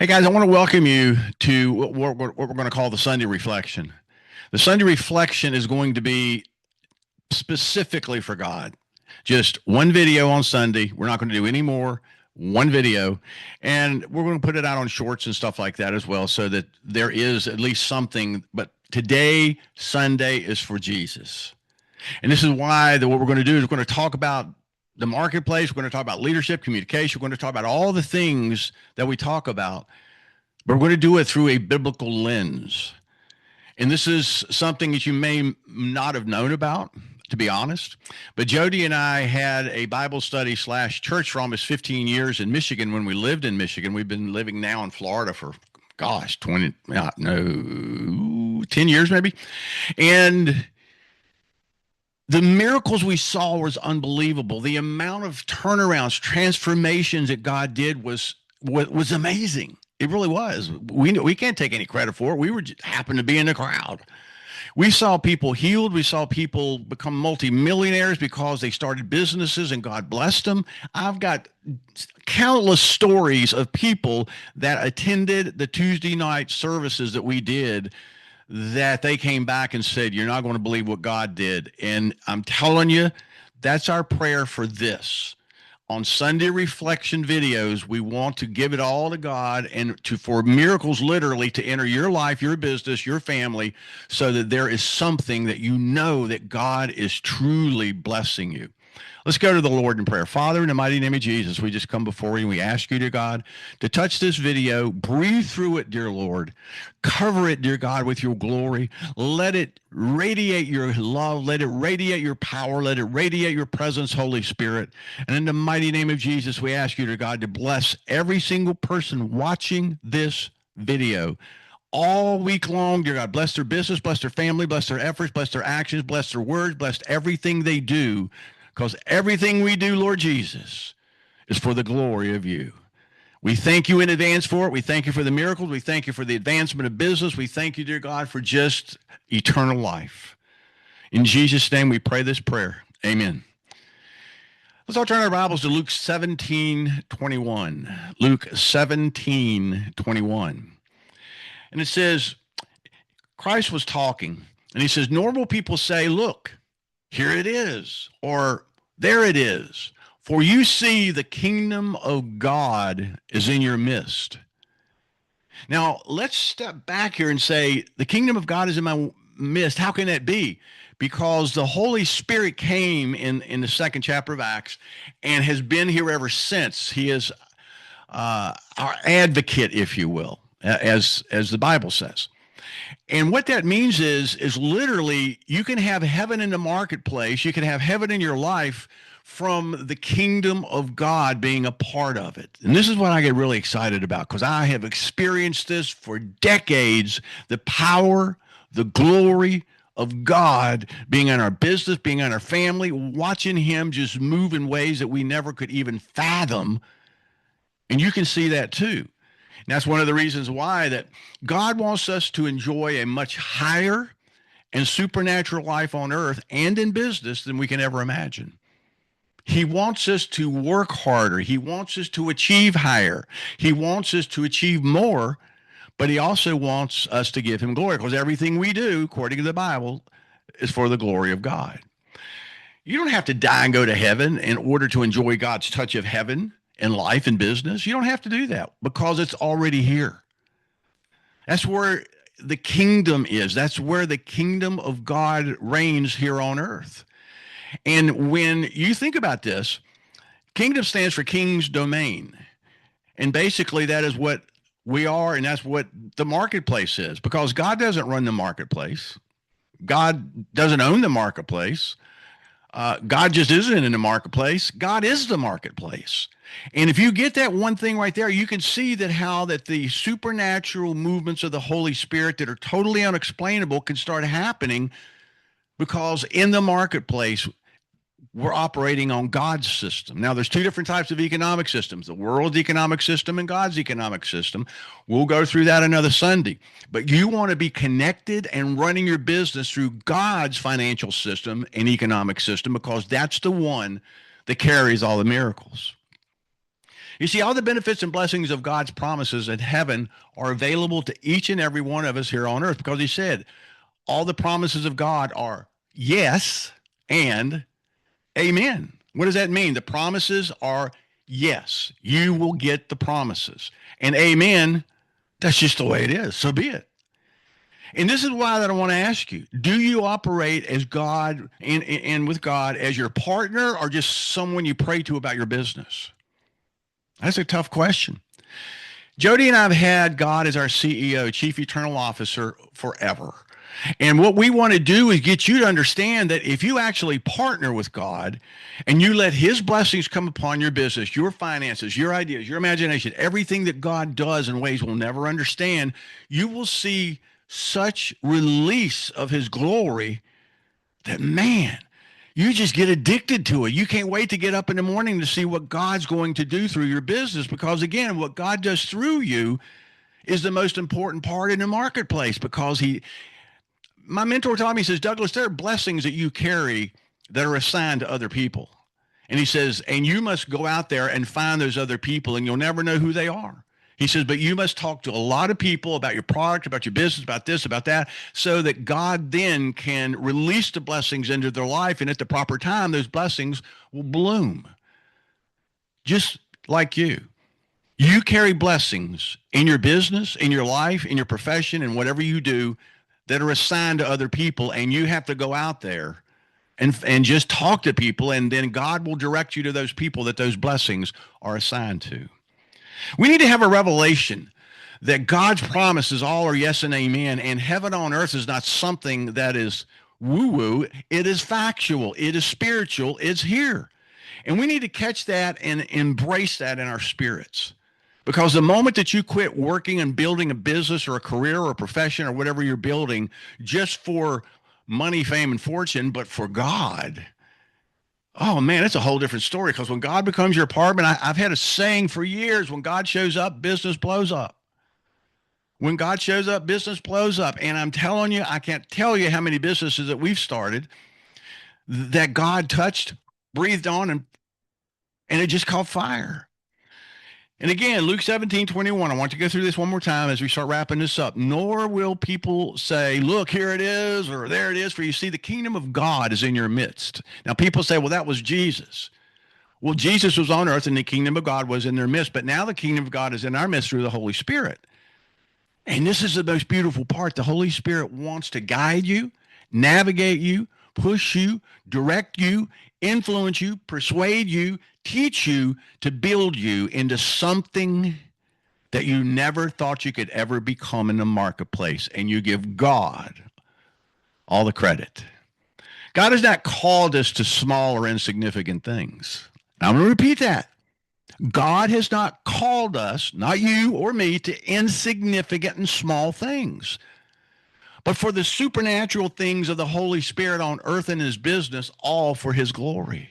Hey guys, I want to welcome you to what we're going to call the Sunday Reflection. The Sunday Reflection is going to be specifically for God. Just one video on Sunday. We're not going to do any more. One video. And we're going to put it out on shorts and stuff like that as well so that there is at least something. But today, Sunday, is for Jesus. And this is why what we're going to do is we're going to talk about the marketplace. We're going to talk about leadership, communication. We're going to talk about all the things that we talk about, but we're going to do it through a biblical lens. And this is something that you may not have known about, to be honest. But Jody and I had a Bible study / church for almost 15 years in Michigan when we lived in Michigan. We've been living now in Florida for, 10 years maybe. And the miracles we saw was unbelievable. The amount of turnarounds, transformations that God did was amazing. It really was. We can't take any credit for it. We were just happened to be in the crowd. We saw people healed. We saw people become multimillionaires because they started businesses and God blessed them. I've got countless stories of people that attended the Tuesday night services that we did, that they came back and said, "You're not going to believe what God did." And I'm telling you, that's our prayer for this. On Sunday Reflection videos, we want to give it all to God and for miracles literally to enter your life, your business, your family, so that there is something that you know that God is truly blessing you. Let's go to the Lord in prayer. Father, in the mighty name of Jesus, we just come before you and we ask you, dear God, to touch this video, breathe through it, dear Lord. Cover it, dear God, with your glory. Let it radiate your love. Let it radiate your power. Let it radiate your presence, Holy Spirit. And in the mighty name of Jesus, we ask you, dear God, to bless every single person watching this video all week long, dear God. Bless their business, bless their family, bless their efforts, bless their actions, bless their words, bless everything they do. Because everything we do, Lord Jesus, is for the glory of you. We thank you in advance for it. We thank you for the miracles. We thank you for the advancement of business. We thank you, dear God, for just eternal life. In Jesus' name, we pray this prayer. Amen. Let's all turn our Bibles to Luke 17:21. Luke 17:21. And it says, Christ was talking, and he says, normal people say, "Look, here it is," or "There it is. For you see the kingdom of God is in your midst." Now, let's step back here and say, the kingdom of God is in my midst. How can that be? Because the Holy Spirit came in the second chapter of Acts and has been here ever since. He is our advocate, if you will, as the Bible says. And what that means is literally you can have heaven in the marketplace. You can have heaven in your life from the kingdom of God being a part of it. And this is what I get really excited about, because I have experienced this for decades, the power, the glory of God being in our business, being in our family, watching him just move in ways that we never could even fathom. And you can see that too. And that's one of the reasons why that God wants us to enjoy a much higher and supernatural life on earth and in business than we can ever imagine. He wants us to work harder. He wants us to achieve higher. He wants us to achieve more, but he also wants us to give him glory, because everything we do, according to the Bible, is for the glory of God. You don't have to die and go to heaven in order to enjoy God's touch of heaven in life and business. You don't have to do that because it's already here. That's where the kingdom is. That's where the kingdom of God reigns here on earth. And when you think about this, kingdom stands for king's domain. And basically that is what we are, and that's what the marketplace is, because God doesn't run the marketplace. God doesn't own the marketplace. God just isn't in the marketplace. God is the marketplace. And if you get that one thing right there, you can see that how that the supernatural movements of the Holy Spirit that are totally unexplainable can start happening, because in the marketplace, we're operating on God's system. Now, there's two different types of economic systems, the world's economic system and God's economic system. We'll go through that another Sunday. But you want to be connected and running your business through God's financial system and economic system, because that's the one that carries all the miracles. You see, all the benefits and blessings of God's promises in heaven are available to each and every one of us here on earth because he said all the promises of God are yes and amen. What does that mean? The promises are yes, you will get the promises. And amen, that's just the way it is. So be it. And this is why that I want to ask you: do you operate as God and with God as your partner, or just someone you pray to about your business? That's a tough question. Jody and I have had God as our CEO, Chief Eternal Officer, forever. And what we want to do is get you to understand that if you actually partner with God and you let his blessings come upon your business, your finances, your ideas, your imagination, everything that God does in ways we'll never understand, you will see such release of his glory that, man, you just get addicted to it. You can't wait to get up in the morning to see what God's going to do through your business because, again, what God does through you is the most important part in the marketplace because my mentor taught me, he says, Douglas, there are blessings that you carry that are assigned to other people. And he says, and you must go out there and find those other people and you'll never know who they are. He says, but you must talk to a lot of people about your product, about your business, about this, about that, so that God then can release the blessings into their life. And at the proper time, those blessings will bloom. Just like you. You carry blessings in your business, in your life, in your profession, and whatever you do that are assigned to other people. And you have to go out there and just talk to people. And then God will direct you to those people that those blessings are assigned to. We need to have a revelation that God's promises all are yes and amen, and heaven on earth is not something that is woo-woo. It is factual. It is spiritual. It's here. And we need to catch that and embrace that in our spirits. Because the moment that you quit working and building a business or a career or a profession or whatever you're building just for money, fame, and fortune, but for God, oh man, it's a whole different story because when God becomes your partner, I've had a saying for years, when God shows up, business blows up. When God shows up, business blows up. And I'm telling you, I can't tell you how many businesses that we've started that God touched, breathed on, and it just caught fire. And again, Luke 17:21, I want to go through this one more time as we start wrapping this up. Nor will people say, look, here it is, or there it is, for you see the kingdom of God is in your midst. Now, people say, well, that was Jesus. Well, Jesus was on earth and the kingdom of God was in their midst, but now the kingdom of God is in our midst through the Holy Spirit. And this is the most beautiful part. The Holy Spirit wants to guide you, navigate you, push you, direct you, influence you, persuade you, teach you to build you into something that you never thought you could ever become in the marketplace. And you give God all the credit. God has not called us to small or insignificant things. Now, I'm going to repeat that. God has not called us, not you or me, to insignificant and small things, but for the supernatural things of the Holy Spirit on earth and his business, all for his glory.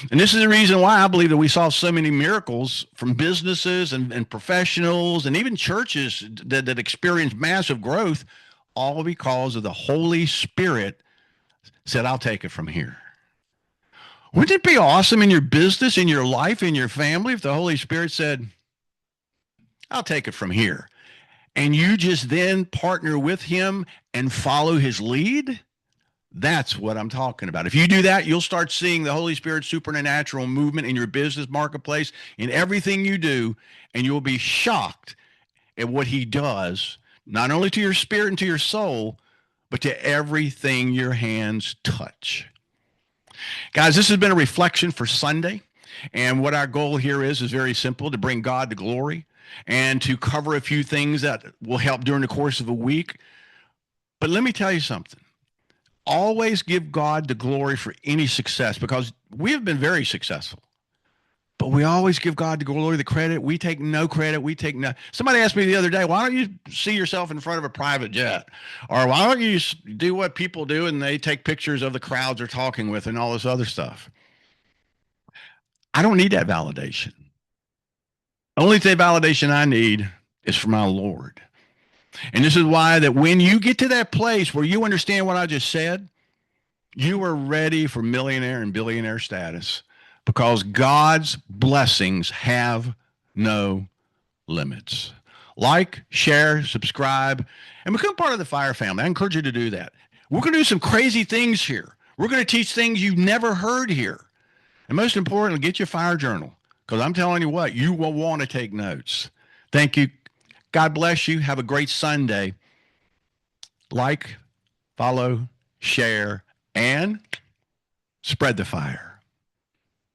And this is the reason why I believe that we saw so many miracles from businesses and professionals and even churches that experienced massive growth, all because of the Holy Spirit said, I'll take it from here. Wouldn't it be awesome in your business, in your life, in your family, if the Holy Spirit said, I'll take it from here, and you just then partner with him and follow his lead? That's what I'm talking about. If you do that, you'll start seeing the Holy Spirit's supernatural movement in your business marketplace, in everything you do, and you'll be shocked at what he does, not only to your spirit and to your soul, but to everything your hands touch. Guys, this has been a reflection for Sunday. And what our goal here is very simple: to bring God the glory and to cover a few things that will help during the course of a week. But let me tell you something. Always give God the glory for any success, because we have been very successful. But we always give God the glory, the credit. We take no credit. We take no. Somebody asked me the other day, why don't you see yourself in front of a private jet? Or why don't you do what people do and they take pictures of the crowds they're talking with and all this other stuff? I don't need that validation. Only the validation I need is from my Lord. And this is why that when you get to that place where you understand what I just said, you are ready for millionaire and billionaire status. because God's blessings have no limits. Like, share, subscribe, and become part of the Fire family. I encourage you to do that. We're going to do some crazy things here. We're going to teach things you've never heard here. And most importantly, get your fire journal, because I'm telling you what, you will want to take notes. Thank you. God bless you. Have a great Sunday. Like, follow, share, and spread the fire.